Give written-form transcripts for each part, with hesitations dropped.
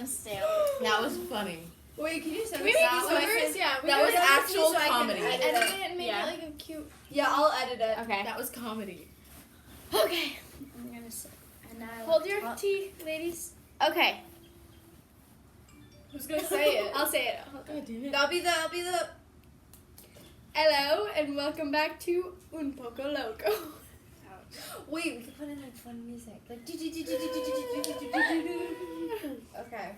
gonna stale. That was funny. Wait, can you send We us make that? these So I numbers? can- Yeah. That was actual comedy. edit Edit it. it and make Yeah. it like a cute. Yeah, I'll edit it. Okay. That was comedy. Okay. I'm gonna sit. And now Hold your tea, ladies. Okay. Who's gonna say it? I'll say it. God damn it. I'll be the. Hello and welcome back to Un Poco Loco. Wait, we can put in like fun music, like. Okay.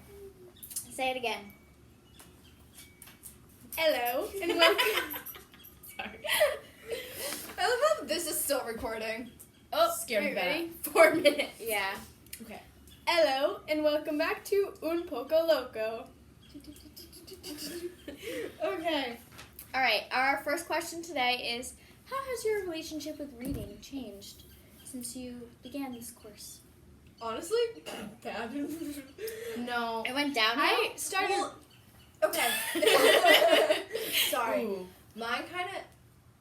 Say it again. Hello and welcome. Sorry. I love how this is still recording. Oh, Scared are you me bad. ready? 4 minutes. Yeah. Okay. Hello and welcome back to Un Poco Loco. Okay. All right. Our first question today is: how has your relationship with reading changed since you began this course? Honestly, bad. No. It went downhill. I started. Well, okay. Sorry. Ooh. Mine kind of,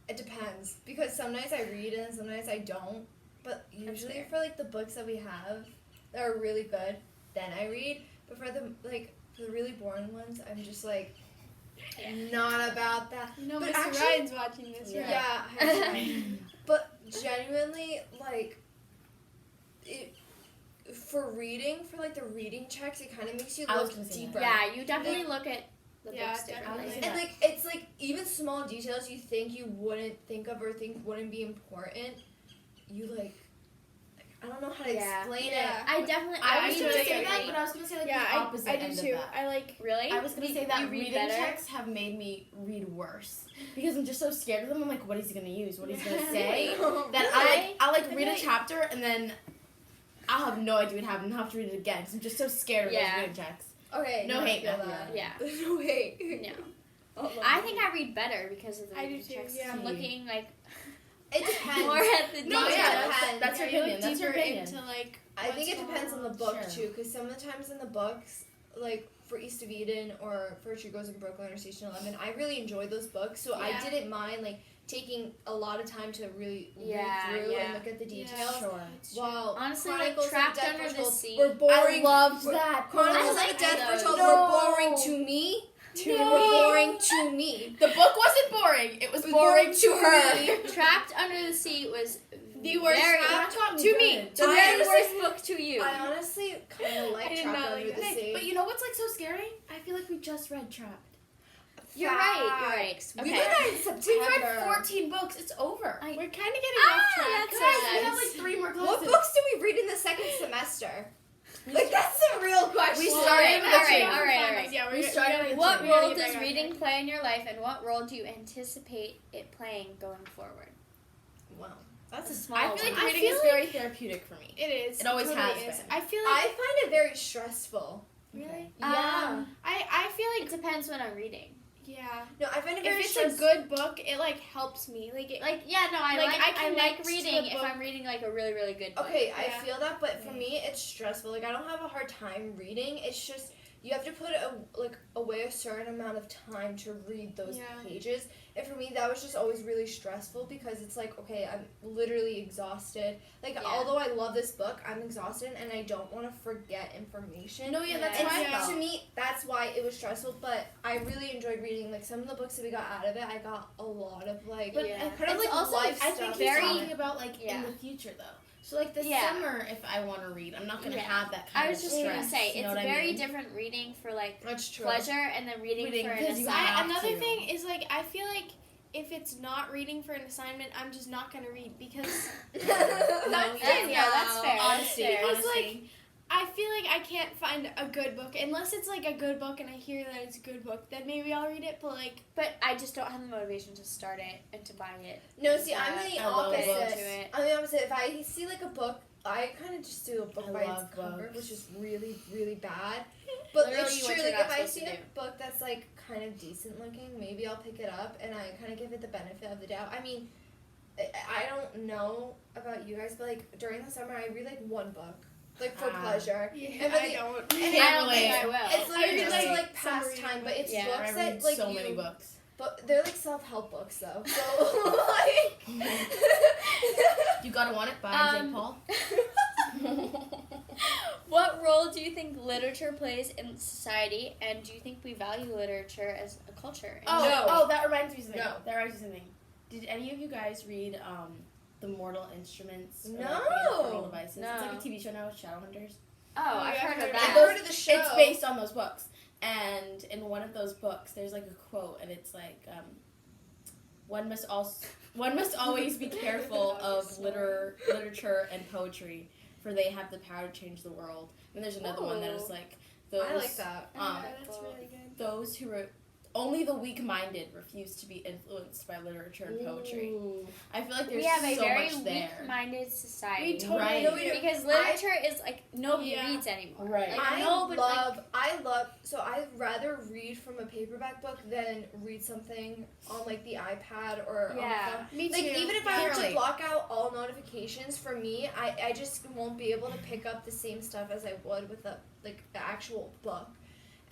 it depends, because some nights I read and some nights I don't, but usually fair. for like the books that we have that are really good, then I read, but for the really boring ones, I'm just like, not about that. No, But Mr. actually- Ryan's watching this. Yeah, Right? but genuinely, like, for reading, for like the reading checks, it kind of makes you I was look gonna say deeper. Yeah, you definitely look at the Yeah, books differently. definitely. And like it's like even small details you think you wouldn't think of or think wouldn't be important, you like I don't know how to Yeah. explain Yeah. it. I definitely. I was I gonna do say agree. that, but I was gonna say like Yeah, the opposite I do end too. of that. I like. Really? I was gonna say You that read reading better? checks have made me read worse because I'm just so scared of them. I'm like, what is he gonna use? What is he gonna Yeah. say? Really? That I'll I read a like- chapter and then I'll have no idea what happened and I'll have to read it again because I'm just so scared of Yeah. those reading checks. Okay, No I hate, feel Matthew. that. Yeah. No hate. No. I think I read better because of the I do reading too, checks. yeah. I'm looking like It depends. more at the No, details. yeah, depends. that's your Yeah, you opinion. look That's your deeper opinion. into like. I think it what's depends on going the book Sure. too, because sometimes in the books, like for East of Eden or for True Goes in Brooklyn or Station 11, I really enjoyed those books, so I Yeah. didn't mind like taking a lot of time to really Yeah, read through yeah. and look at the Yeah. details. Sure. While Honestly, like, Chronicles of Trapped Dead Under the Foretold Sea. were boring. I loved were- that. Chronicles I of like Dead those. Foretold No. were boring to me. They were boring to me. The book wasn't boring. It was boring to her. Trapped Under the Sea was The worst very book to to me. the I very honestly- worst book to you. I honestly kind of like I did Trapped not Under like the that. Sea. But you know what's like so scary? I feel like we just read Trapped. You're right. You're right. Facts. We Okay. read that in We September. read 14 books. It's over. I- We're kind of getting Ah, off track. that's Guys, sad. we have like 3 more classes. What books do we read in the second semester? Like that's the real question. We All started right, with all the right, two. all right, all right. Yeah, We started with What two. role get does back on reading track. play in your life, and what role do you anticipate it playing going forward? Wow. That's a small I feel like one. reading feel is like- very therapeutic for me. It is. It always totally has is. been. I feel I like find it very stressful. really. Yeah. I feel It like depends what I'm reading. yeah. No, I find it If very it's stressful. a good book, it like helps me. Like it, Like, yeah, no, I Like, like I I connect like to the reading if book. I'm reading like a really, really good book. Okay, I Yeah. feel that, but for me, it's stressful. Like I don't have a hard time reading. It's just you have to put away a certain amount of time to read those Yeah. pages. And for me, that was just always really stressful because it's like, okay, I'm literally exhausted. Like Yeah. although I love this book, I'm exhausted and I don't want to forget information. No, yeah, that's Yeah. why I And felt. to me, that's why it was stressful. But I really enjoyed reading. Like some of the books that we got out of it, I got a lot of like But Yeah. kind of it's like also, life I stuff. think very- he's talking about like Yeah. in the future though. So like this Yeah. summer, if I want to read, I'm not gonna Yeah. have that kind I was of just stress. gonna say you it's know what very I mean? different reading for like That's true. pleasure and then reading Reading for an because you assignment. have another to. thing is like I feel like if it's not reading for an assignment, I'm just not gonna read because That's That's- yeah, that's fair. Honesty, That's fair. It's like- honesty. I feel like I can't find a good book unless it's like a good book and I hear that it's a good book. Then maybe I'll read it. But like But I just don't have the motivation to start it and to buy it. No, see, I'm the I love opposite. books. To it. I'm the opposite. If I see like a book, I kind of just do a book I by love its cover, books. which is really, really bad. But Literally it's what true. you're Like not if I supposed see to a do. book that's like kind of decent looking, maybe I'll pick it up and I kind of give it the benefit of the doubt. I mean, I don't know about you guys, but like during the summer, I read like one book, like for Ah. pleasure. yeah, And I really- don't. And I Can't don't think relate. I will. It's literally I read, just like, to like pass summary time, but it's Yeah. books I that read like so you. many books. But they're like self-help books though, so like. You gotta want it by J. Um, Paul. What role do you think literature plays in society, and do you think we value literature as a culture? That reminds me of something. No. That reminds me of something. Did any of you guys read The Mortal Instruments? Or, No. like, the Infernal Devices? No. It's like a TV show now with Shadowhunters. Oh, I've heard of I've that. heard of the show. It's based on those books. And in one of those books, there's like a quote, and it's like, one must always be careful of literature and poetry, for they have the power to change the world. And there's another one that is like, those, I like that. That's really good. those who are only the weak-minded refuse to be influenced by literature and poetry. Ooh. I feel like there's We have a so very much there. weak-minded society. We totally Right. No, we- Because literature is like nobody Yeah. reads anymore. Right. Like, I nobody, love, so I'd rather read from a paperback book than read something on like the iPad or on the Yeah. phone. Me too. Like even if I were to Clearly. block out all notifications, for me, I just won't be able to pick up the same stuff as I would with the actual book.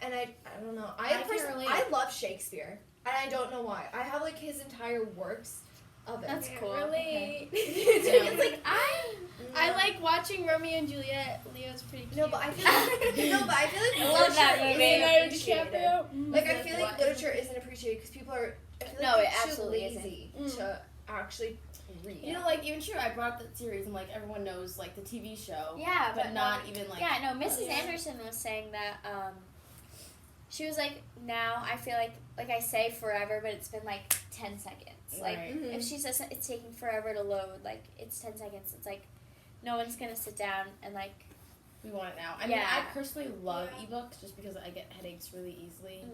And I don't know. I can relate. I love Shakespeare, and I don't know why. I have like his entire works of it. That's Can't cool. relate. It's like I like watching Romeo and Juliet. Leo's pretty cute. No, but I feel like I love that literature movie. isn't Leonardo appreciated. DiCaprio. Like I feel like What? literature isn't appreciated because people are. I feel like No, they're it too absolutely lazy isn't. to actually read. You know, like, even true, I brought up that series, and, like, everyone knows, like, the TV show. Yeah, But not even, like... Yeah, no, Mrs. Yeah. Anderson was saying that, she was like, now I feel like I say forever, but it's been like 10 seconds. Like, Right. Mhm. if she says it's taking forever to load, like, it's 10 seconds, it's like, no one's gonna sit down and, like, We want it now. I mean, Yeah. I personally love Yeah. ebooks just because I get headaches really easily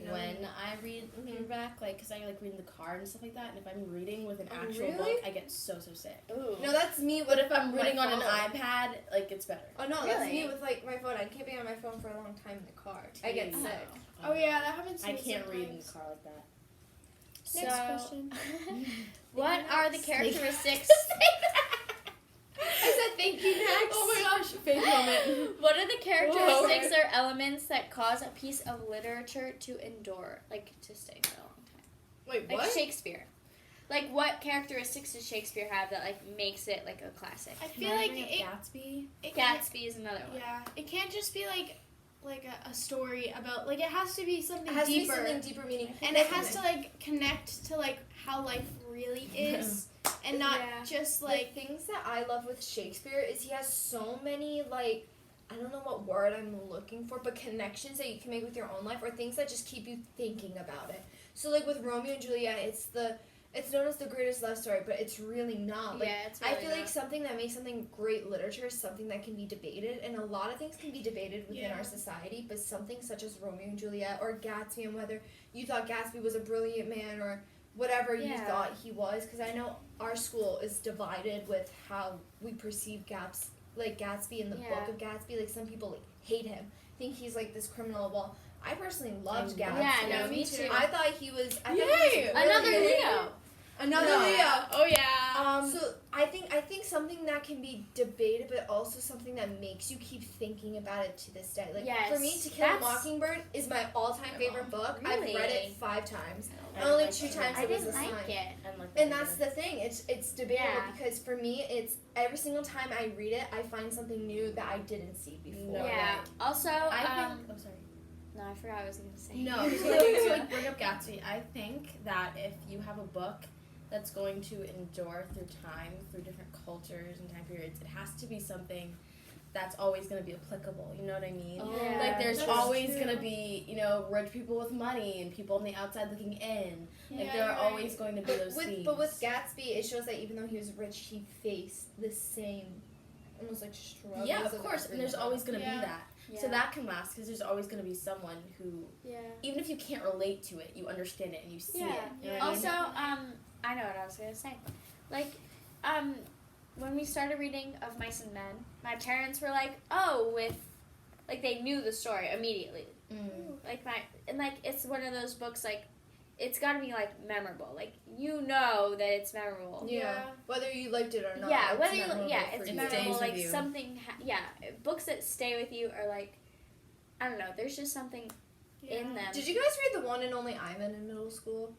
Mm. when I read Mhm. paperback, like, because I, like, read in the car and stuff like that, and if I'm reading with an Oh, actual really? book, I get so sick. ooh. No, that's me. But With if I'm my reading on an phone. iPad, like, it's better. Oh no, that's me Really? with like my phone. I can't be on my phone for a long time in the car. I get Oh. sick. Oh yeah, that happens to I me can't read in the sometimes. car like that. Next So- question. What are the characteristics? I said thank you next. Oh my gosh, face moment. What are the characteristics or elements that cause a piece of literature to endure, like to stay for a long time? Wait, Like what? Shakespeare. Like, what characteristics does Shakespeare have that like makes it like a classic? I feel like it. Gatsby. It can't, Gatsby is another one. yeah, it can't just be like a story about like it has to be something It has deeper, to be something deeper meaning. and it has to like connect to like how life really is, and not Yeah. just like like things that I love with Shakespeare is he has so many like I don't know what word I'm looking for, but connections that you can make with your own life or things that just keep you thinking about it. So like with Romeo and Juliet, it's known as the greatest love story, but it's really not. Like, Yeah, it's I really feel not. like something that makes something great literature is something that can be debated, and a lot of things can be debated within Yeah. our society, but something such as Romeo and Juliet or Gatsby, and whether you thought Gatsby was a brilliant man or whatever you Yeah. thought he was, because I know our school is divided with how we perceive Gatsby in the Yeah. book of Gatsby. Like, some people like, hate him, think he's like this criminal. Well, I personally loved I Gatsby. love Yeah, no, me Me too. too. I thought he was. I thought he Yay! was Another brilliant. Leo. Another No. Leo. oh yeah. So I think something that can be debated, but also something that makes you keep thinking about it to this day. Like Yes, for me, To Kill a that's- Mockingbird is my all-time favorite book. I've Really? read it 5 times. I Only like 2 it. times I it was didn't a like sign. it. I like And that that's either. the thing. It's debatable Yeah. because for me, it's every single time I read it, I find something new that I didn't see before. No. Yeah. right. Also, I think. Oh, sorry. no, I forgot what I was gonna say. No, so like bring up Gatsby. I think that if you have a book that's going to endure through time, through different cultures and time periods, it has to be something that's always going to be applicable. You know what I mean? Oh, Yeah. Like there's That's always true. going to be, rich people with money and people on the outside looking in. Like Yeah, there are you're always right. going to be those themes. But with Gatsby, it shows that even though he was rich, he faced the same, almost like struggles. yeah, of course, and there's everyone. always going to Yeah. be that. Yeah. So that can last because there's always going to be someone who, Yeah. even if you can't relate to it, you understand it and you see Yeah. it. You know what I mean? Also, I know what I was gonna say. Like, when we started reading Of Mice and Men, my parents were like, "Oh, they knew the story immediately." Mm. It's one of those books like, it's gotta be like memorable. Like you know that it's memorable. Yeah. Whether you liked it or not. Yeah, it's whether you memorable yeah, for it's It you. stays memorable. with Like you. something, books that stay with you are like, I don't know. There's just something in them. Did you guys read The One and Only Ivan in middle school?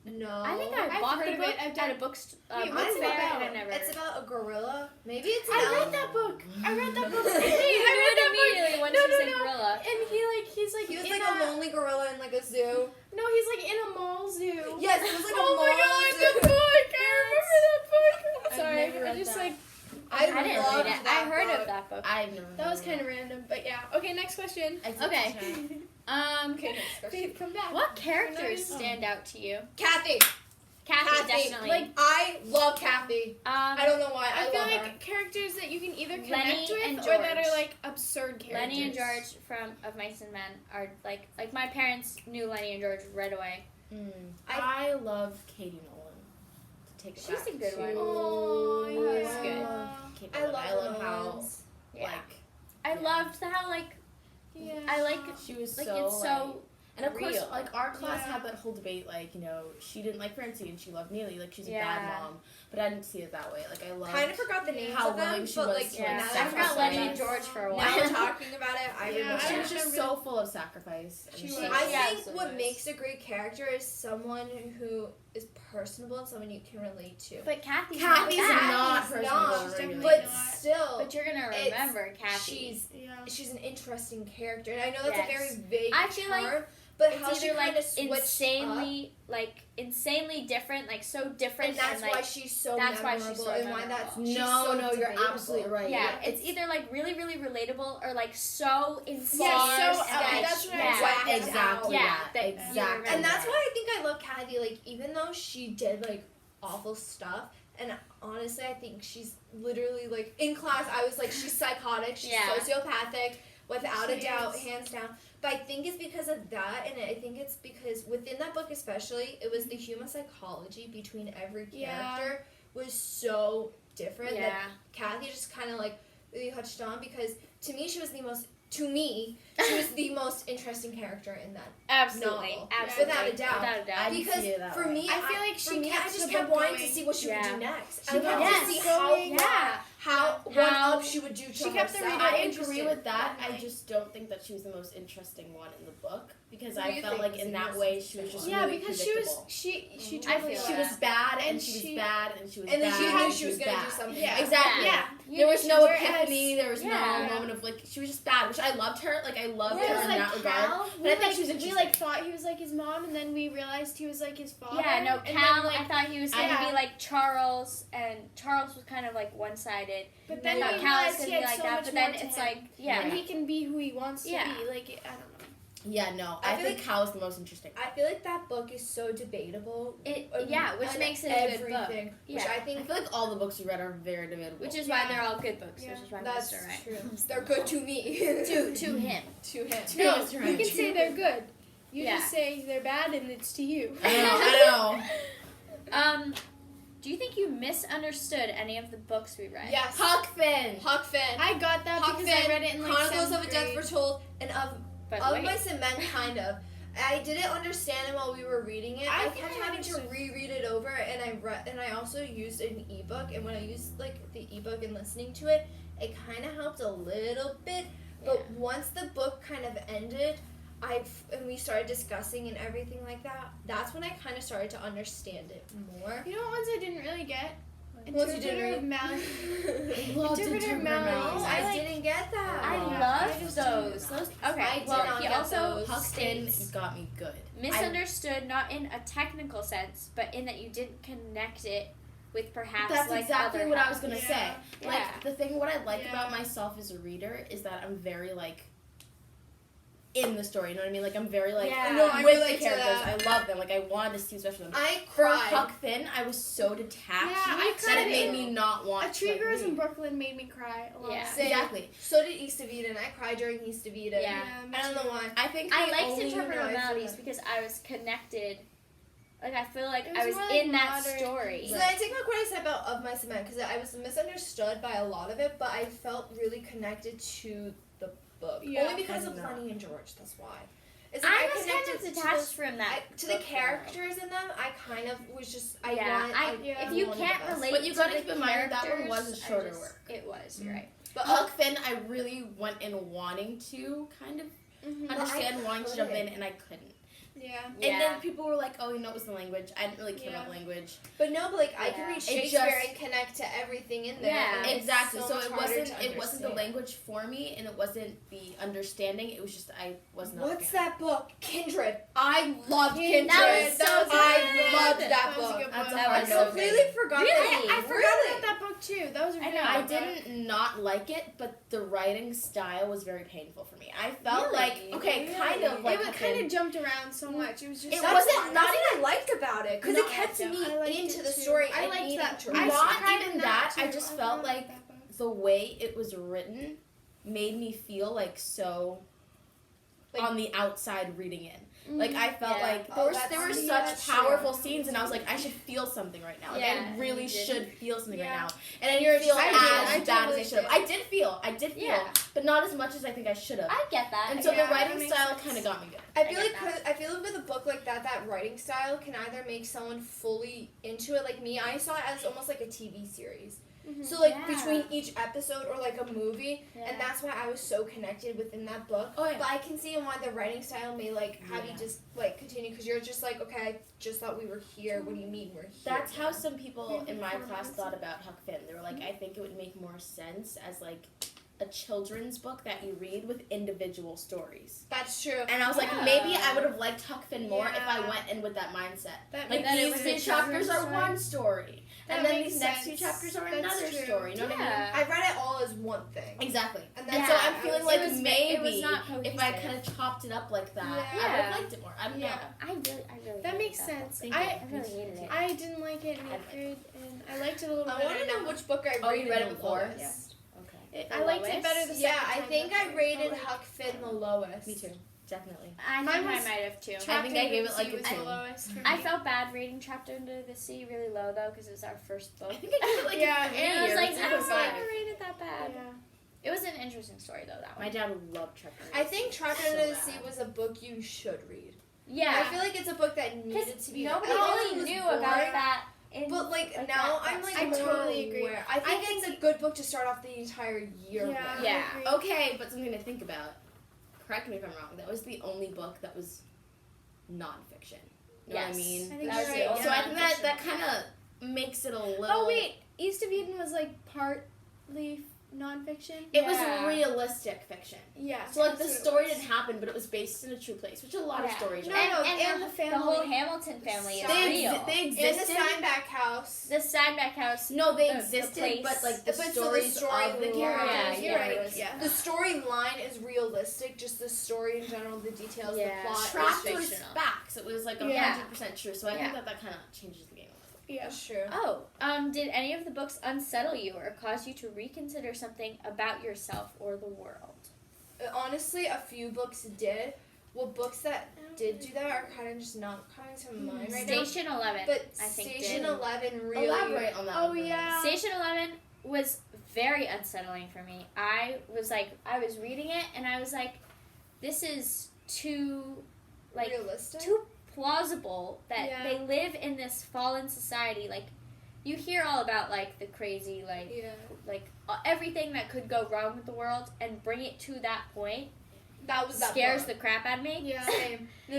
No. I think I I've bought heard the of book it. I've at done- a book Wait, book what's it fair, about? and I never. It's about a gorilla. Maybe it's an I elephant. read that book. I read that book. You I knew read it that immediately book. when No, she no, said no. gorilla. And he's like He was in like a lonely gorilla in like a zoo. No, he's like in a mall zoo. Yes, it was like a Oh mall my god, zoo. the book! I remember that book. I've Sorry, never I read just that. like I I didn't loved read it. that I heard book. of that book. I've never. that was kind of random, but yeah. Okay, next question. Okay. Okay, next question. Faith, come back. What characters Another- stand out to you? Kathy. Kathy, definitely. like, I love Kathy. I don't know why. I I feel love like her. characters that you can either Lenny connect with and or that George. are like absurd characters. Lenny and George from Of Mice and Men are like my parents knew Lenny and George right away. I love Katie Nolan. To take it She's back a good to one. Oh, That's yeah. good. Katie I Nolan. love I love how Nolans. Yeah. like I loved how Yeah. I like she was like so it's so and of course real. like our class Yeah. had that whole debate like, you know, she didn't like Francie and she loved Neely, like she's a Yeah. bad mom. But I didn't see it that way. Like I love Kind of forgot the names how of them, willing she but was like to, yeah. now I that forgot I'm Lenny saying and it, George for a now while. we're talking about it, I Yeah, remember. I she was don't just remember- so full of sacrifice. And She so- was. I Yeah, think so what nice. makes a great character is someone who is personable and someone you can relate to. But Kathy's Kathy's not. not Kathy's personable. not, She's definitely but not. still, But you're gonna It's- remember Kathy. she's an interesting character, and I know that's a very Yes. vague I feel like term, but how it's she either kind like of switched up, insanely different, like so different, and that's like, why she's so that's why memorable, she's so and why that's memorable. she's No, so no, you're debatable. absolutely right. yeah, it's either like really, really relatable or like so Yeah, far so, sketch. that's what I yeah. was Whacked saying. Exactly. Yeah, that. that- Exactly. And that's that. why I think I love Kathy. Like, even though she did like awful stuff, and honestly, I think she's literally like in class. I was like, she's psychotic. She's Yeah. sociopathic, without a She doubt, is. hands down. But I think it's because of that, and I think it's because within that book, especially, it was the human psychology between every Yeah. character was so different that Yeah. Kathy just kind of like really touched on, because to me, she was the most. To me, she was the most interesting character in that. Absolutely, novel. absolutely, Without a doubt. without a doubt. I didn't Because see it that for way. me, I feel like for she me, kept I just the kept book wanting to going. see what she would Yeah. do next. She I wanted kept to see going. how one How- up she would do to She kept the herself. reader I interested. agree with that. I Definitely. just don't think that she was the most interesting one in the book because Who do I you felt think like was in the that most way she was interesting just one? Yeah, really because predictable. she I totally feel She that. was bad and And she was she- bad and she was And then bad she and knew she was gonna bad. do something. Yeah. Exactly. Yeah. There was no Whereas- epiphany. There was Yeah. no moment of like she was just bad, which I loved her. Like I loved her Whereas in like that regard. Cal, But I think like, she was we interesting. like thought he was like his mom, and then we realized he was like his father. Yeah, no, and then, Cal, like, I thought he was going to yeah. be like Charles, and Charles was kind of like one-sided. But then I we thought Cal was realized going he to be had like so that, much but then more to it's him. like, yeah. and he can be who he wants Yeah. to be. Like I don't know. Yeah, no, I I feel think like- Cal was the most interesting. I feel like that book is so debatable. Yeah, which on makes it a good book. everything, Which Yeah. I I think feel like all the books we read are very debatable. Which is Yeah. why they're all good books, Yeah. which is why that's Mr. Right. true. They're good to me. To him. to him. No, No, Mr. you Right. can say they're good. You Yeah. just say they're bad, and it's to you. I know. Do you think you misunderstood any of the books we read? Yes. Huck Finn. Huck Finn. I got that Huck because Finn, I read it in like Chronicles of a 7th Death grade. Foretold, and But of wait. Mice and Men, kind of. I didn't understand it while we were reading it. I I think kept I having to understood. reread it over, and I also used an ebook. And when I used like the ebook and listening to it, it kind of helped a little bit. But Yeah. once the book kind of ended, and we started discussing and everything like that. That's when I kind of started to understand it more. You know what ones I didn't really get? Ones you didn't Interpreter of read? Malice. Loved Interpreter Interpreter Malice. Oh, Malice. I like- didn't get that. I Oh, loved I just those. didn't- Those. I Okay. did Well, not he get also those. Huck Finn states got me good. misunderstood, not in a technical sense, but in that you didn't connect it with perhaps That's like exactly other what I half. was gonna Yeah. say. Yeah. Like the thing, what I like Yeah. about myself as a reader is that I'm very like in the story. You know what I mean? Like I'm very like Yeah. No, I with relate the to characters. that. I love them. Like I wanted to see especially them. I For cried. Huck Finn, I was so detached Yeah, I that it cried made in- me not want A Tree to like, Grows in read. Brooklyn made me cry a lot. Yeah. Same. Exactly. So did East of Eden. I cried during East of Eden. Yeah. me I don't know too. why. I think I the liked only- Interpreter I feel Melodies that. because I was connected. Like I feel like It I was was more, like, in that modern. story. So then I take back what I said about Of Mice and Men, because I was misunderstood by a lot of it, but I felt really connected to the book. Yeah. Only because I of did not. Lenny and George, that's why. It's like I I was kind connected of to detached those- from that. to the book, though. characters in them. I kind of was just, Yeah, Yeah. if you wanted can't the best. relate But you to gotta the keep in mind that one was a characters, shorter I just- work. It was, you're right. But Huck Finn, I really went in wanting to kind of Mhm. understand, wanting to jump in, couldn't. and I couldn't. Yeah. And then people were like, oh, it was the language. I didn't really care about language. But no, but like I can read It Shakespeare just- and connect to everything in there. Yeah. and it's Exactly. So much it harder wasn't to the understand. language for me, and it wasn't the understanding. It was just I was not. What's a fan. that book? Kindred. I loved Kindred. That was so I good. loved that That was a book. good That's book. a I hard no completely forgot Really? that. I forgot Really? about that book too. That was a really I good book. didn't not like it, but the writing style was very painful for me. I felt Really? like kind of like It kind of jumped around so much. It was just It That's wasn't what I liked about it because it kept yeah, me I liked into it the too. story. I and liked needing that. to I read it. Not subscribed even to that, I too. just I felt really like liked that book. the way it was written made me feel like so Like- on the outside reading in. Like I felt Yeah. like Oh, there were that's- such yeah, powerful scenes, and I was like, I should feel something right now. Like Yeah, I really you did. should feel something right Yeah. now, and I You're didn't feel I as did. bad I as totally I should have. did. I did feel, Yeah. but not as much as I think I should have. I get that. And so Yeah, the writing that makes style sense. kind of got me good. I I feel get like with a book like that, that writing style can either make someone fully into it. Like me, I saw it as almost like a TV series. Mhm. So like Yeah. between each episode or like a movie, Yeah. and that's why I was so connected within that book. Oh, yeah. But I can see why the writing style may like have you Yeah. just like continue because you're just like, okay, I just thought we were here. What do you mean we're here? That's how now? some people in my Yeah. class thought about Huck Finn. They were like, I think it would make more sense as like a children's book that you read with individual stories. That's true. And I was like, Yeah. maybe I would have liked Huck Finn more if I Yeah. went in with that mindset. That Like that it these was three a chapters children's are story. one story, That and then makes these next two sense. chapters are That's another true. story. You know what I mean? Yeah. I read it all as one thing. Exactly. And And that's so Yeah. I'm feeling It like was- maybe it was not if I cohesive. kind of chopped it up like that, I would Yeah. have liked it more. I don't Yeah. know. I really That hated makes book. sense. Thank I I really hated it. I didn't like it in I 8th grade, and I liked it a little bit. I want to know which book I rated. Oh, you read it the before? lowest. Yeah. Okay. I liked it better the second Yeah, I time, think but I rated like- Huck Finn the lowest. Me too. Definitely. I Mine think I was might have too. I think I gave it like a was the 2. lowest for I me. felt bad reading Chapter Under the Sea really low though because it was our first book. I think I gave it like Yeah, a 3 And I was or like, a I don't 2.5. think I rated that bad. Yeah. It was an interesting story though, that My one. dad loved Chapter. I think Trapped So Under the bad. Sea was a book you should read. Yeah. I feel like it's a book that needed to be Nobody I know really it was knew boring, about that. In, But like like now that I'm like I more totally agree. aware. I think it's a good book to start off the entire year with. Yeah. Yeah. I agree. Okay, but something to think about. Correct me if I'm wrong. That was the only book that was nonfiction. You know what I Yes. mean? I think That you're was the right. only So I think nonfiction that book. kind of makes it a little. Oh wait, East of Eden was like partly nonfiction. It was Yeah. realistic fiction. Yeah. So like the that's what it story was. didn't happen, but it was based in a true place, which a lot of Yeah. stories No, are. And, no, and, and the, the family. the whole Hamilton family is They real. They In the existed. Steinbeck house. The Steinbeck house. No, they the existed, place. but like the But so the stories story of the line- characters. Yeah, you're yeah, right. it was- Yeah. The storyline is realistic, just the story in general, the details, Yeah. the plot Trapped is was fictional. facts. It was like Yeah. 100% true. So I Yeah. think that kind of changes the game. Yeah. That's true. Oh, did any of the books unsettle you or cause you to reconsider something about yourself or the world? Honestly, a few books did. Well, books that did do that are kind of just not coming to mind right now. Station 11, But I think, Station did. 11 really. Elaborate on that. Oh one for me. yeah. Station 11 was very unsettling for me. I was reading it and I was like, this is too, realistic. too plausible that Yeah. they live in this fallen society. Like, you hear all about, like, the crazy, Yeah. everything that could go wrong with the world and bring it to that point That was that scares book. the crap out of me. Yeah. Same. No,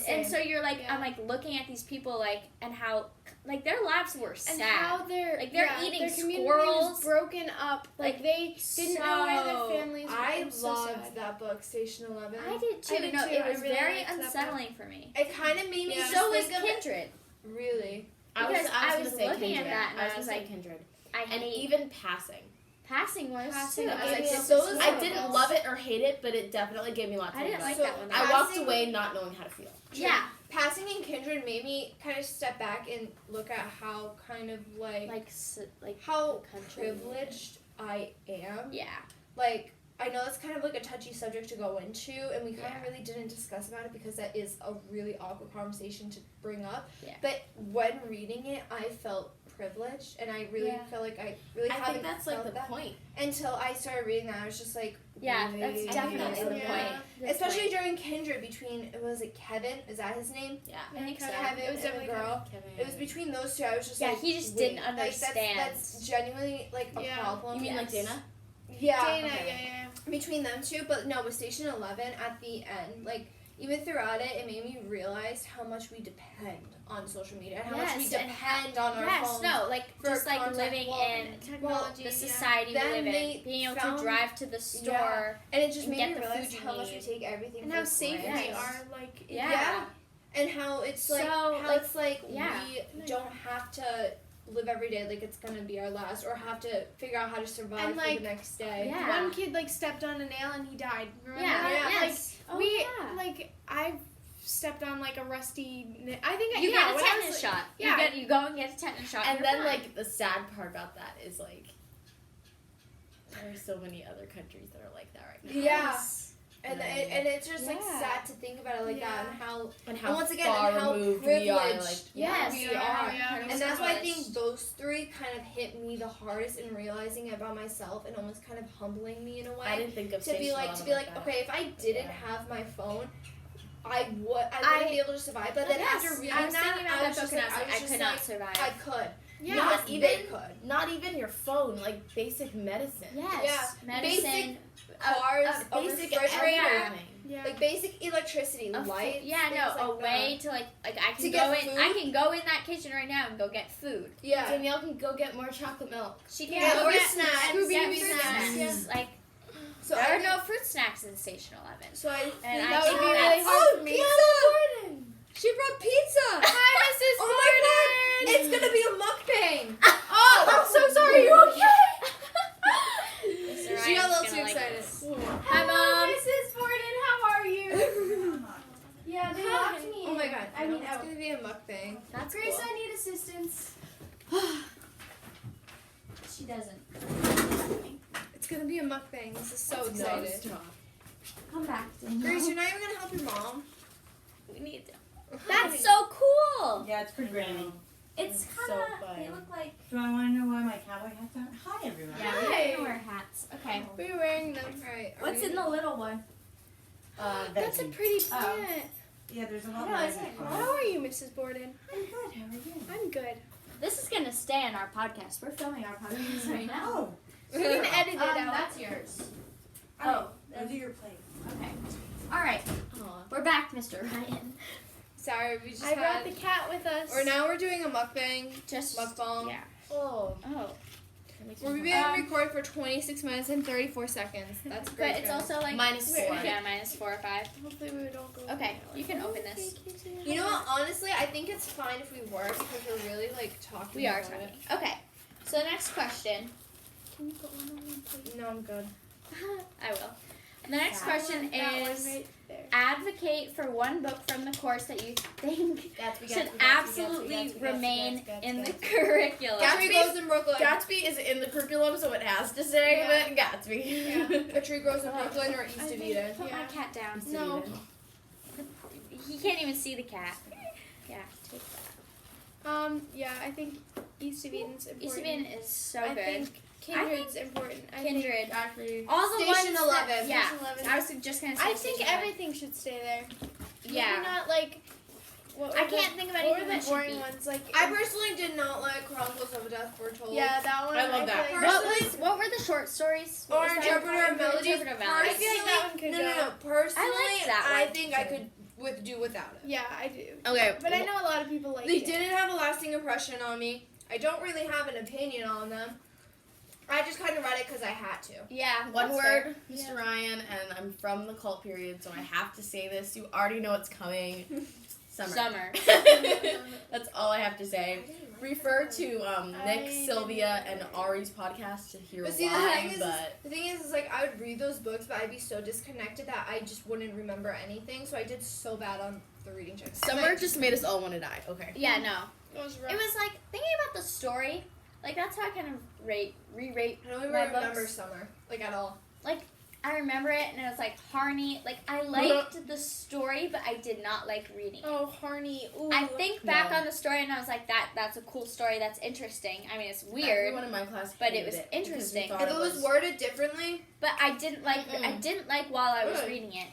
And so you're like, Yeah. I'm like looking at these people and how their lives were And sad. how they're They're eating their community squirrels. was broken up. Like they didn't know where so- their families were. I It was so loved sad. that book, Station 11. I did too. I did No, too. it I was really very liked that book. unsettling for me. It kind of made me Yeah. So was think of Kindred. Really? Because I was gonna say looking at Kindred. that and I was was gonna say like, Kindred. I And hate even Passing. Passing was Passing, too. I I was like, gave this me a is those- I horrible. didn't love it or hate it, but it definitely gave me lots of I didn't advice. like So, that one. I walked Passing- away not knowing how to feel. Yeah, Passing and Kindred made me kind of step back and look at how kind of like how the country. privileged I am. Yeah, Like, I know that's kind of like a touchy subject to go into, and we kind Yeah. of really didn't discuss about it because that is a really awkward conversation to bring up. Yeah. But when reading it, I felt privileged, and I really Yeah. felt like I really I haven't think that's like felt the that point. until I started reading that. I was just like, yeah, really? that's definitely the Yeah. point. The Especially point. during Kindred between was it Kevin? Is that his name? Yeah. I think so. Kevin It was and definitely the girl. Kevin. It was between those two. I was just Yeah, like, he just wait, didn't like, understand. That's genuinely like a Yeah. problem. You mean like Yes. Dana? Yeah. Dana, okay. yeah. Between them two, but no, with Station 11 at the end, like even throughout it made me realize how much we depend on social media and how much we Yes, and depend on our Yes, phones. no, like for just like contact. living Well, in Technology. the society we Then live they in, being able to found- drive to the store. Yeah. And it just and made get me the realize food you how much we need. take everything And for how safe we granted. are, like, Yeah. And how it's like So, how like, it's like yeah. we don't have to live every day like it's gonna be our last, or have to figure out how to survive And, for like, the next day. Yeah. One kid like stepped on a nail and he died. Remember Yeah, that? Yeah. yes. Like I stepped on like a rusty. I think You yeah, get a when I was, tetanus like- shot. Yeah. You go and get a tetanus shot. And you're then, fine. like, the sad part about that is, like, there are so many other countries that are like that right now. Yeah. Yes. And it's just like Yeah. sad to think about it like that, Yeah. and how And how and once again far and how removed privileged we are, like, Yes, we yeah, are. yeah. And that's why I privileged. think those three kind of hit me the hardest in realizing about myself, and almost kind of humbling me in a I way. didn't think of To be like, that. okay, if I didn't Yeah. have my phone, I wouldn't be able to survive. But then Yes. after reading I was that, thinking about I that was book just and like, I was like, I could not survive. I could. Yeah. Not Not even- they could. Not even your phone, like basic medicine. Yes. Yeah. Medicine. Cars, a Basic refrigerator, everything. Yeah. like basic electricity, A fu- lights. yeah, things no, a like way to like I can To go get in. food? I can go in that kitchen right now and go get food. that. Yeah. Danielle can go get more chocolate milk. She can Yeah, go or get snacks. and get Scooby-Doo fruit snacks. snacks. Like So there I are no fruit snacks in Station 11. So I And think I that think would be that's- really hard for me. Pizza! She brought pizza! Hi, Mrs. Oh my god! It's gonna be a mukbang! Oh, I'm so sorry. You okay? Mr. She got a little Ryan's too gonna like excited. this. Hi, Mom. Mrs. Borden. How are you? Yeah, they locked me in. Oh my god. I mean, it's out. gonna be a mukbang. That's Grace, cool. I need assistance. She doesn't. It's gonna be a mukbang. This is so No, excited. stop. Come back, Grace, you're not even gonna help your mom? We need to. That's so cool. Yeah, it's pretty granny. It's So kind of. fun. They look like. Do I want to know why my cowboy hat's on? Hi, everyone. Yeah, we Hi. have to wear hats. Okay. We were wearing them. Alright. What's in the little one? That's a veggie. pretty Oh. plant. Yeah, there's a I lot know, of isn't it veggies cool? on it. How are you, Mrs. Borden? I'm good. How are you? I'm good. This is gonna stay in our podcast. We're filming our podcast right now. Oh, You can edit it out. That's yours. oh, those are your plates. Okay. All right. Aw. We're back, Mr. Ryan. Sorry, we just I brought had. the cat with us. Or now we're doing a mukbang. Just. Mukbang. Yeah. Oh. Oh. We're being recorded for 26 minutes and 34 seconds. That's great. But it's also like Minus Wait, 4. Yeah, minus 4 or 5. Hopefully we don't go. Okay, you can open this. You know what? Honestly, I think it's fine if we were, because we're really like talking. We are about talking. it. Okay. So the next question. Can you put one on one, please? No, I'm good. I will. The next question That one is right there. advocate for one book from the course that you think should absolutely remain in the curriculum. Gatsby goes in Brooklyn. Gatsby is in the curriculum, so it has to say Yeah. that Gatsby. Yeah. A Tree Grows in Brooklyn or East I of think- Eden. Put my Yeah. cat down. No. He can't even see the cat. Yeah, take that. Yeah, I think East of Eden's important. East of Eden is so I good. think Kindred's important. I think Kindred. Actually. All the Station ones 11. That, yeah. Station 11. I was just gonna say. I think Station 11. everything should stay there. Yeah. Maybe not like. What I were the- can't think of What anything were that the should boring be. ones? Like. I personally did not like Chronicles of a Death Foretold. Yeah, that one. I love feel that. like- What were the short stories? What Or was that? Interpreter of Melodies. Interpreter of Melodies. I feel like that one could no, go. no, no. Personally, that I one, think too. I could do without it. Yeah, I do. Okay. But I know a lot of people like They it. didn't have a lasting impression on me. I don't really have an opinion on them. I just kind of read it because I had to. Yeah. One that's word, fair. Mr. Ryan, and I'm from the cult period, so I have to say this. You already know what's coming. Summer. That's all I have to say. Refer to Nick, Sylvia, and Ari's podcast to hear But see, why. But the thing is, like, I would read those books, but I'd be so disconnected that I just wouldn't remember anything. So I did so bad on the reading checks. summer just made us all want to die. Okay. Yeah, no. It was rough. It was like thinking about the story. Like that's how I kind of re-rate. I don't even My remember books. summer, like, at all. I remember it, and it was like Harney. Like I liked the story, but I did not like reading it. Oh, Harney. Ooh. I think back No. on the story, and I was like, that's a cool story. That's interesting. I mean, it's weird, Everyone in my class but it hated was because we interesting. thought If it was worded differently, but I didn't like. I didn't like while I was Good. reading it.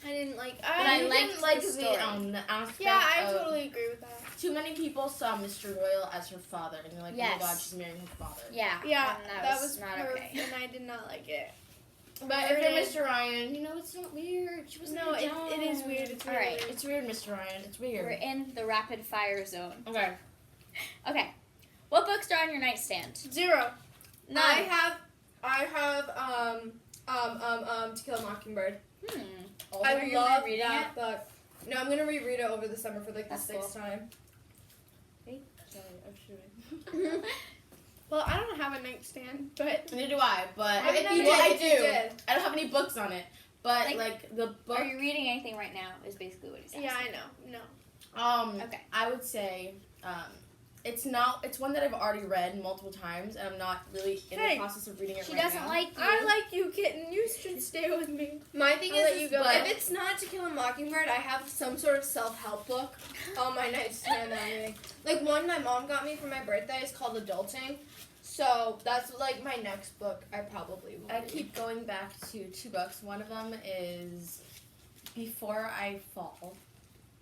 I didn't like. But I you liked didn't like the the story. aspect Yeah, I of totally agree with that. too many people saw Mr. Royal as her father, and they're like, oh Yes. my god, she's marrying her father. Yeah. Yeah, and that was not perfect, okay. and I did not like it. But if you're Mr. Ryan, you know, it's not weird. She wasn't No, a it is dog. weird. It's It's All really right. weird. It's weird, Mr. Ryan. It's We're weird. in the rapid fire zone. Okay. Okay. What books are on your nightstand? 0. None. I have To Kill a Mockingbird. Oh, I are you love rereading that it? book. No, I'm gonna reread it over the summer for like the That's 6th cool. time. Sorry, I'm shooting. Well, I don't have a nightstand, but Neither do I, but If you well, did, I if do. you did. I don't have any books on it, but Like, like the book. Are you reading anything right now? Is basically what he's asking. yeah, I know. No. Okay. I would say it's one that I've already read multiple times, and I'm not really in Hey, the process of reading it She right doesn't now. like you. I like you, kitten. You should stay with me. My thing I'll let is you go. if it's not To Kill a Mockingbird, I have some sort of self-help book on my nightstand and everything. Like one my mom got me for my birthday is called Adulting. So that's like my next book I probably will I read. keep going back to 2 books. One of them is Before I Fall.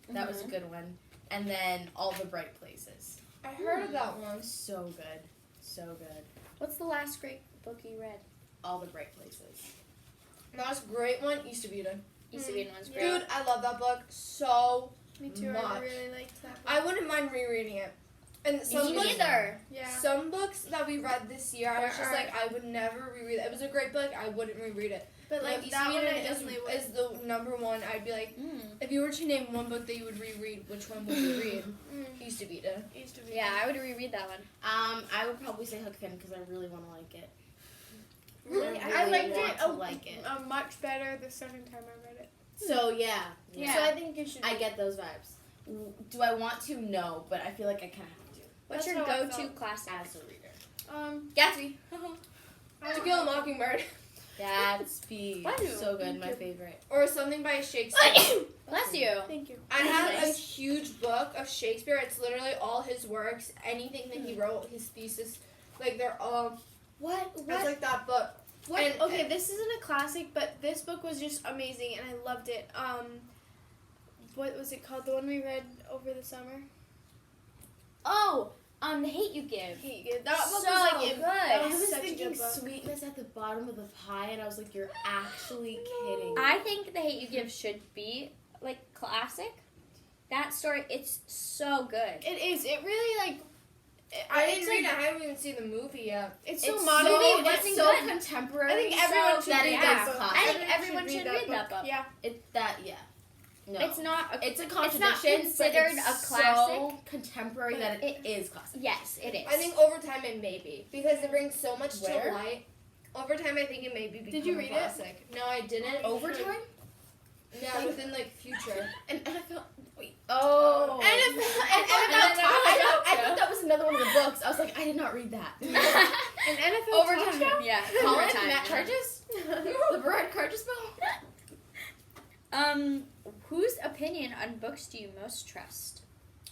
That was a good one. And then All the Bright Places. I heard of that one. So good. So good. What's the last great book you read? All the Bright Places. Last great one, East of Eden. East of Eden was great. Dude, I love that book so Me too. much. I really liked that. I wouldn't mind rereading it. And some Me books, neither. Yeah. some books that we read this year, I was There just are- like, I would never reread it. It was a great book, I wouldn't reread it. But like East that of one, Eden I definitely would. is the number one. I'd be like, if you were to name one book that you would reread, which one would you read? East of Eden. Used to be. Yeah, I would reread that one. I would probably say Hookfin because I really want to like it. Really? I really liked want it to like it. much better the second time I read it. So yeah. Yeah. So I think you should. I get those vibes. Do I want to? No, but I feel like I kind of have to What's That's your how I go-to felt. classic? as a reader. Gatsby. To Kill a Mockingbird. Gatsby. What? So good, Thank my you. favorite. Or something by Shakespeare. Bless you. Thank you. I have a Nice. huge book of Shakespeare. It's literally all his works, anything that he wrote, his thesis. Like, they're all. What? It's like that book. What? And- Okay, this isn't a classic, but this book was just amazing, and I loved it. What was it called? The one we read over the summer. Oh, The Hate You Give. That book So was like good. That I was was such a thinking good book. sweetness at the bottom of the pie, and I was like, you're actually kidding. I think The Hate You Give should be like classic. That story, it's so good. It is. It really like. I didn't it's read like, it. I haven't even seen the movie yet. It's so It's modern. so, Movie it's wasn't so good. contemporary. I think everyone So should that read it that is book. classic. I think everyone should read that book. Yeah. Yeah. No. It's not. It's a not contradiction. considered but it's a classic. So contemporary that it is classic. Yes, it is. I think over time it may be because it brings so much Where? to light. Over time, I think it may be become Did you a read it? classic. No, I didn't. Overtime? Yeah, within like future. And NFL. Wait. Oh. I thought that was another one of the books. I was like, I did not read that. An NFL talk Overtime. show? Yeah. Colin, Overtime. Matt Charges? The Boirard Charges bill? Whose opinion on books do you most trust?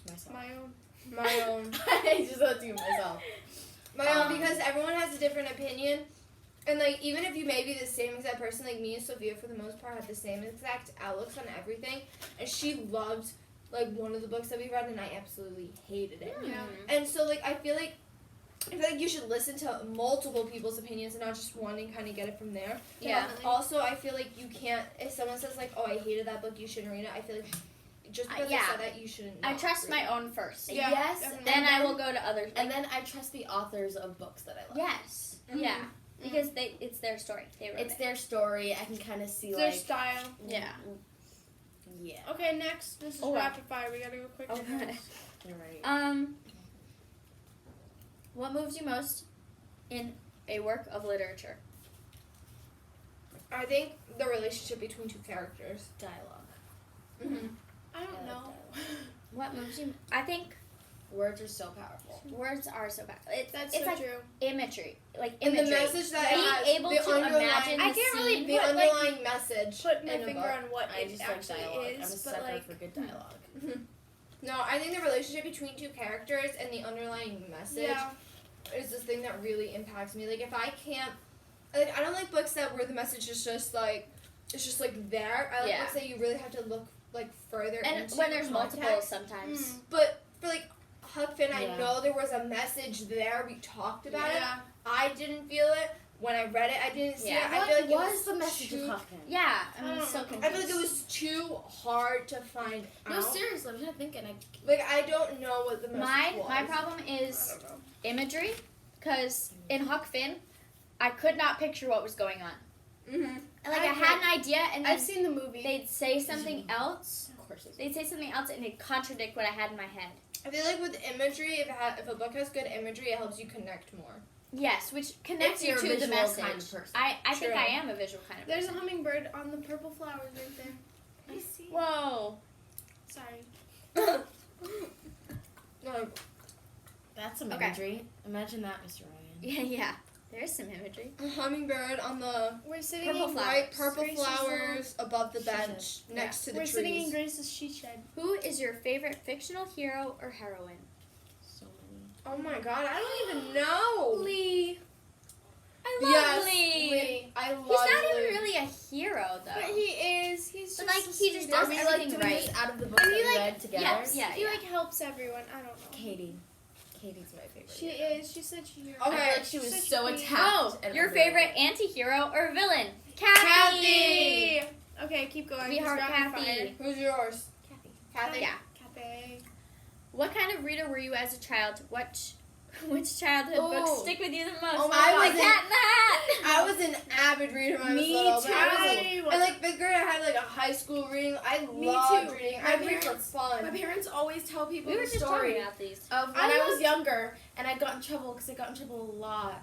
Myself. My own. My own. I just thought to myself. My own, because everyone has a different opinion. And, like, even if you may be the same exact person, like, me and Sophia, for the most part, have the same exact outlooks on everything. And she loved, like, one of the books that we read, and I absolutely hated it. Yeah. And so, like, I feel like you should listen to multiple people's opinions and not just one and kind of get it from there. Yeah. Also, I feel like you can't, if someone says, like, oh, I hated that book, you shouldn't read it, I feel like just because yeah. they said that, you shouldn't I not trust read my it. own first. Yeah, Yes. definitely. Then I will go to others. And then I trust the authors of books that I love. Yes. Mhm. Yeah. Because it's their story. They wrote It's it. their story. I can kind of see, Their like... style. Yeah. Yeah. Okay, next. This is Oh. rapid fire. We gotta go quick. Okay. You're right. What moves you most in a work of literature? I think the relationship between two characters. Dialogue. Mm-hmm. I don't know. What moves you? I think Words are so powerful. words are so bad. That's it's so like true. imagery, like And imagery. the message that Being it has, able the to underlying, imagine I the can't really scene. the put, like, underlying message. Put my in a finger book. on what I it just like actually dialogue. I'm a is, but sucker like for good dialogue. No, I think the relationship between two characters and the underlying message yeah. is the thing that really impacts me. Like, if I can't, like, I don't like books that where the message is just like, it's just like there. I like Yeah. books that you really have to look like further And into when there's context. multiple, sometimes. Mm. But for like Huck Finn, I Yeah. know there was a message there. We talked about it. Yeah. I didn't feel it, when I read it, I didn't see Yeah. it. I What feel like was it was the message too, of Huckman? Yeah, I don't so know. confused. I feel like it was too hard to find No, out. seriously, I'm not thinking. Like, I don't know what the message was. My problem I is don't know. imagery, because in Huck Finn, I could not picture what was going on. Mm-hmm. And, like, I had an idea, and then I've seen the movie. they'd say something else. Of course, it's They'd say something else, and it'd contradict what I had in my head. I feel like with imagery, if a book has good imagery, it helps you connect more. Yes, which connects If you you're a to the visual message. kind of person. I think True. I am a visual kind of There's a person. hummingbird on the purple flowers right there. I see. Whoa. Sorry. No, That's some Okay. imagery. Imagine that, Mr. Ryan. Yeah. There's some imagery. a hummingbird on the We're sitting Purple in flowers. bright purple Grace's flowers above the She bench next to the We're trees. sitting in Grace's she shed. Who is your favorite fictional hero or heroine? So many. Oh my god, I don't even know. Lee. I love Yes, Lee. Lee. I love He's not Lee. even really a hero, though. But he is. He's But, just like, he just sweet. does Are we everything doing right. this out of the book And that he, we like- read together? yes, yeah. He like helps everyone. I don't know. Katie. Katie's my favorite. She hero. is. She's such a hero. I feel Okay. like she was Such so queen. attacked. Oh, and your underrated. favorite anti-hero or villain? Kathy. Okay, keep going. We Just heart rapid Kathy. fire. Who's yours? Kathy. Kathy. Yeah. Kathy. What kind of reader were you as a child? Which childhood books Oh. stick with you the most? Oh my I God. was Cat in the Hat. I was an avid reader when I was Me little. too. But I was like, I in was- like fifth grade, I had like a high school reading. I Me loved too. reading. My I read for parents- fun. My parents always tell people We were the just story talking about these. of when I I was loved- younger and I got in trouble because I got in trouble a lot.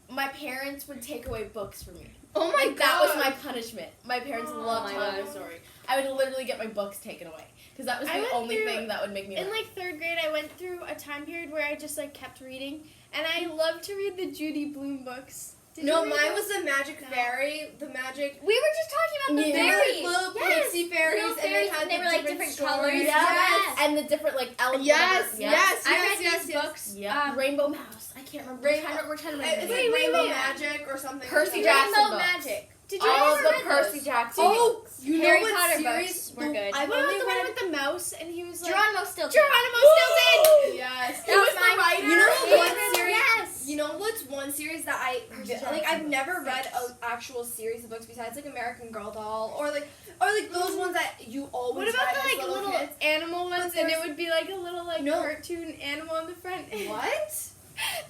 My parents would take away books from me. Oh my Like, god. that was my punishment. My parents Oh loved my telling God. the story. I would literally get my books taken away because that was I the went only through- thing that would make me In laugh. like third grade, I went through a time period where I just like kept reading, and I loved to read the Judy Blume books. Did No, you read mine those? was the magic No. fairy. The magic. We were just talking about the Yeah. They were fairies. like little Yes. pixie fairies, Little and fairies, they had and they the were, like, different stories. colors. Yes. Yes. And the different like elements. Yes, Yeah. yes, I read yes, these yes. books. Yeah. Rainbow Mouse. I can't remember. Rainbow- We're trying to It's remember. like Wait, Rainbow wait. Magic or something. Percy like Jackson Rainbow books. Magic. Did you All ever the read Percy those? Jackson. Oh, you Harry know what Potter series? books were good. I've What only about the one read. with the mouse and he was like Geronimo Stilton. Geronimo Stilton? Yes. That was the my writer? You know what favorite series? Yes. You know what's one series that I Percy like? Jackson I've books. never read an actual series of books besides like American Girl Doll or like those ones that you always What about read the as like little kids. animal ones But and it there's- would be like a little like No. cartoon animal on the front? What?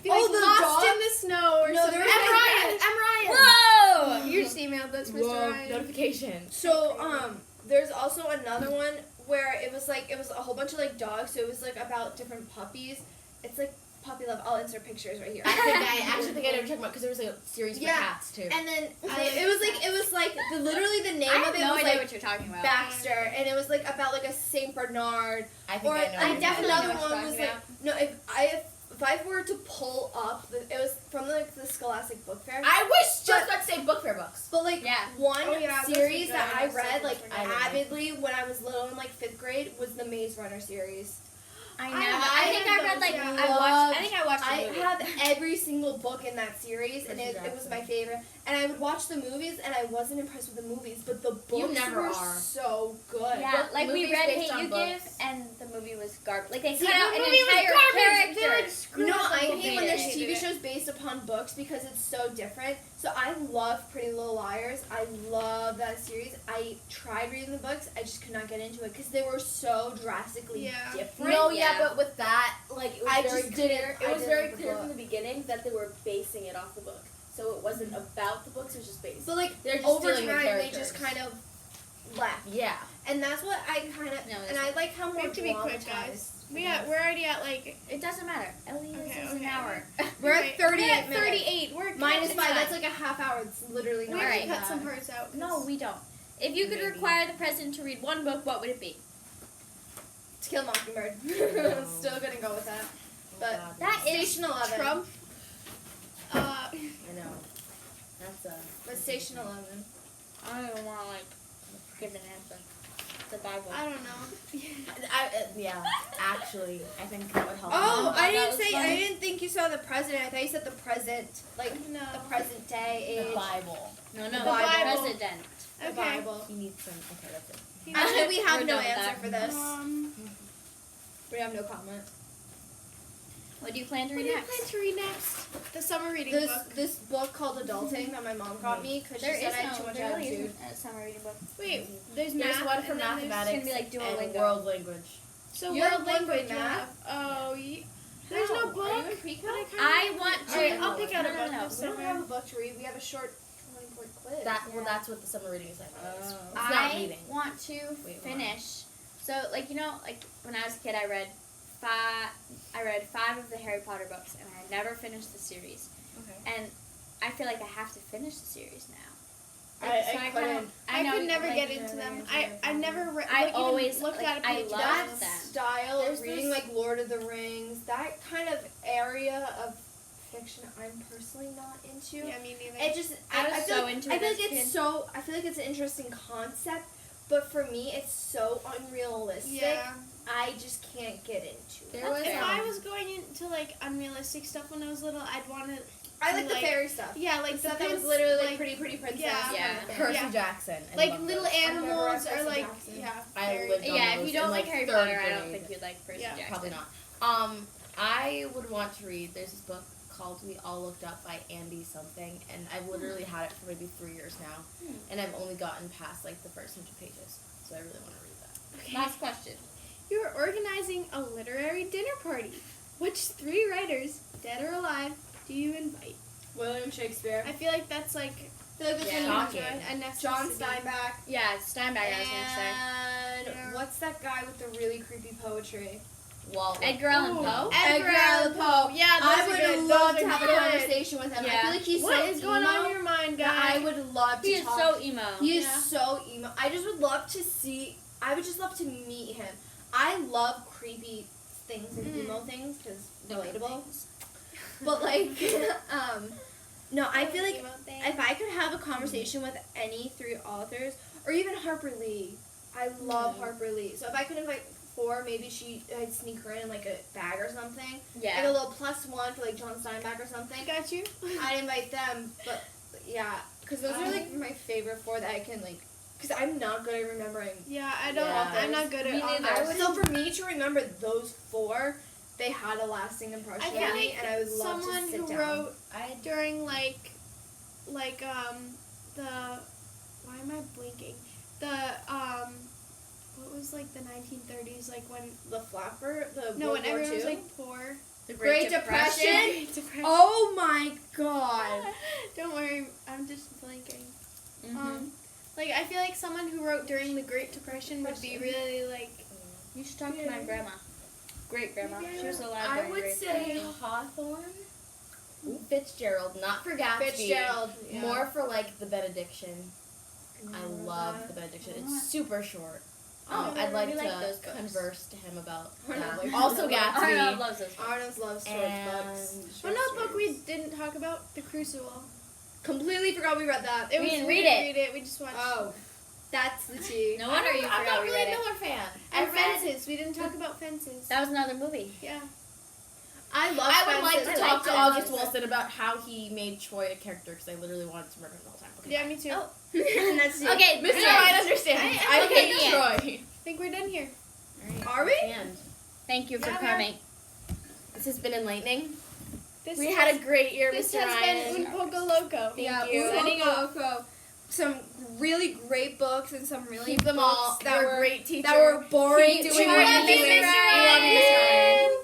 Be Oh, like the lost dog? in the snow or No, something. there was M. like- Ryan. M. Ryan. Whoa. You just emailed us, Mr. Whoa, Ryan. notification. So there's also another one where it was a whole bunch of like dogs. So it was like about different puppies. It's like puppy love. I'll insert pictures right here. I actually think I know what you're talking about because there was like a series for Yeah. cats too. And then it was like literally the name I of have it no was idea like what you're talking about. Baxter, and it was like about like a Saint Bernard. I think Or I know. I what definitely you're know another what you're one was talking like if I were to pull up, it was from like the Scholastic Book Fair. I wish just about to say book fair books. But like Yeah. one Oh, yeah, those series are that good. I I've read seen like those are good. avidly when I was little in like 5th grade was the Maze Runner series. I know. I I think have I read those, like yeah. I think I watched the I movie. have every single book in that series, and Percy it was Jackson. my favorite. And I would watch the movies, and I wasn't impressed with the movies, but the books never were are. so good. Yeah, Book- like we movies read based Hate on You books. Give, and the movie was garbage. Like they See, cut the out an movie was entire garbage. They, character. like, screwed No, up the I whole hate when thing. there's I TV hated it. shows based upon books because it's so different. So I love Pretty Little Liars. I love that series. I tried reading the books. I just could not get into it because they were so drastically Yeah. different. No, Yeah. but with that, like it was I very just clear. didn't- It I was didn't very like the clear book. from the beginning that they were basing it off the book. So it wasn't about the books; it was just based. But like They're just over stealing the time, they characters. just kind of left, Yeah. and that's what I kind of. No, and I like how We more have to be quick, guys. dramatized. We're already at like It doesn't matter. Ellie Okay, is an okay. hour. We're at Wait, 38 we're at minutes. 38. We're Minus It's 5. fine. That's like a half hour. It's literally We not. have Alright. to cut some parts out. No, we don't. If you could Maybe. require the president to read one book, what would it be? To Kill a Mockingbird. No. Still gonna go with that. But Oh, God, That is Station 11. Trump. I know. That's a. But Station 11. I don't even want to like give an answer. The Bible. I don't know. Yeah. Actually, I think that would help. Oh, that I didn't was say. funny. I didn't think you saw the president. I thought you said the present, like No. the present day the age. Bible. No, The the Bible. president. The Okay. Bible. He needs some. Okay, that's it. Actually, we have We're no done with answer that. for this. Um, We have no comment. What do you plan to What read do you next? plan to read next? The summer reading This book. this book called Adulting that my mom got me because she said I had too much there really attitude. isn't a summer reading book. Wait, there's There's math. one for and then there's- mathematics It's gonna be like and Duolingo. world language. So You have world one for language math? Oh, there's no book. Are you in pre-con? I want to. Alright, I'll pick out a No, book no, no. this We don't have summer. a book to read. We have a short 20-point quiz. That's what the summer reading assignment is. Oh. It's not I reading. want to Wait, finish. So, like, you know, like when I was a kid, I read five of the Harry Potter books, and I never finished the series. Okay. And I feel like I have to finish the series now. I couldn't. I know could you never like get it. into them. I never read. I like, always even looked like, at a I page. love That them. style There's of reading, this- like Lord of the Rings, that kind of area of fiction, I'm personally not into. Yeah, me neither. It just I was feel so like, into I it feel as like a kid. I feel like it's an interesting concept, but for me, it's so unrealistic. Yeah. I just can't get into it. There was fair. If I was going into like unrealistic stuff when I was little, I'd want to. I like the like- fairy stuff. Yeah, like the Stuff that was prince, literally like, pretty princess. yeah. kind Yeah. of thing. Percy Yeah. Jackson. I like love little those. never animals read or Percy like Jackson. yeah. I very- lived on Yeah, if those you don't in, like like, Harry third Potter, I don't grade. think you'd like Percy Yeah. Jackson. Probably not. I would want to read. There's this book called We All Looked Up by Andy something, and I've literally had it for maybe 3 years now, and I've only gotten past like the first 100 pages, so I really want to read that. Okay. Last question. You are organizing a literary dinner party. Which 3 writers, dead or alive, do you invite? William Shakespeare. I feel like that's like I feel like this Yeah. one Shocking. a necessity. John Steinbeck. Yeah, Steinbeck, I was gonna say. And Yeah. what's that guy with the really creepy poetry? Walt. Edgar Allan Ooh. Poe. Edgar Allan Poe. Yeah, those I are would good. love Those to are have a good. conversation with him. I Yeah. feel like he's What so is going emo on in your mind, that guy? I would love to He is talk. so emo. He is Yeah. so emo. I just would love to see. I would just love to meet him. I love creepy things and emo things because relatable. But like, no, I feel like if I could have a conversation with any 3 authors, or even Harper Lee, I love Harper Lee. So if I could invite 4, maybe I'd sneak her in like a bag or something, like a Yeah. little +1 for like John Steinbeck or something. Got you. I'd invite them, but yeah, because those are like my favorite 4 that I can like. Because I'm not good at remembering. Yeah, I don't. Yeah. I'm not good Me at neither. authors. So for me to remember those 4, they had a lasting impression I on feel me, like and I would love someone to sit who down. wrote I during the why am I blinking? The what was like the 1930s, like when The Flapper, the no, World when War everyone was II? like poor. The Great Depression? Great Depression. Oh my god! Don't worry, I'm just blinking. Mhm. Like I feel like someone who wrote during the Great Depression would be really like. You should talk to my grandma. Great grandma. She was alive. I during would Great say Depression. Hawthorne. Fitzgerald, not for Gatsby. Fitzgerald. Yeah. More for like the benediction. I remember love that. the benediction. What? It's super short. Oh, I'd like we to like those books. converse to him about Arnold that. likes Also those. Gatsby. Arnold loves those. Arnold's love stories books. And Well, no book we didn't talk about, The Crucible. Completely forgot we read that. It We was, didn't we read didn't it. read it. We just watched. Oh, that's the tea. No wonder you I'm forgot not we really read a it. Miller fan. And I read. Fences. We didn't talk about Fences. That was another movie. Yeah. I love. I would like Fences. to I talk to like August Fences. Wilson about how he made Troy a character because I literally wanted to murder him the whole time. Okay. Yeah, me too. Oh. And that's it. Okay, Mr. the Ryan end. understands. I- I okay, hate the end. Troy. I think we're done here. Are we? And Thank you for Yeah, coming. this has been enlightening. This We has- had a great year, This Mr. has Ryan. been Un Poco Loco. Yeah, you. Signing off. Loco. Some really great books and some really Keep them books all. that You're were a great teacher. that were boring. Keep to doing read. what you're doing. We love you, Mr. We love you, Mr. Ryan.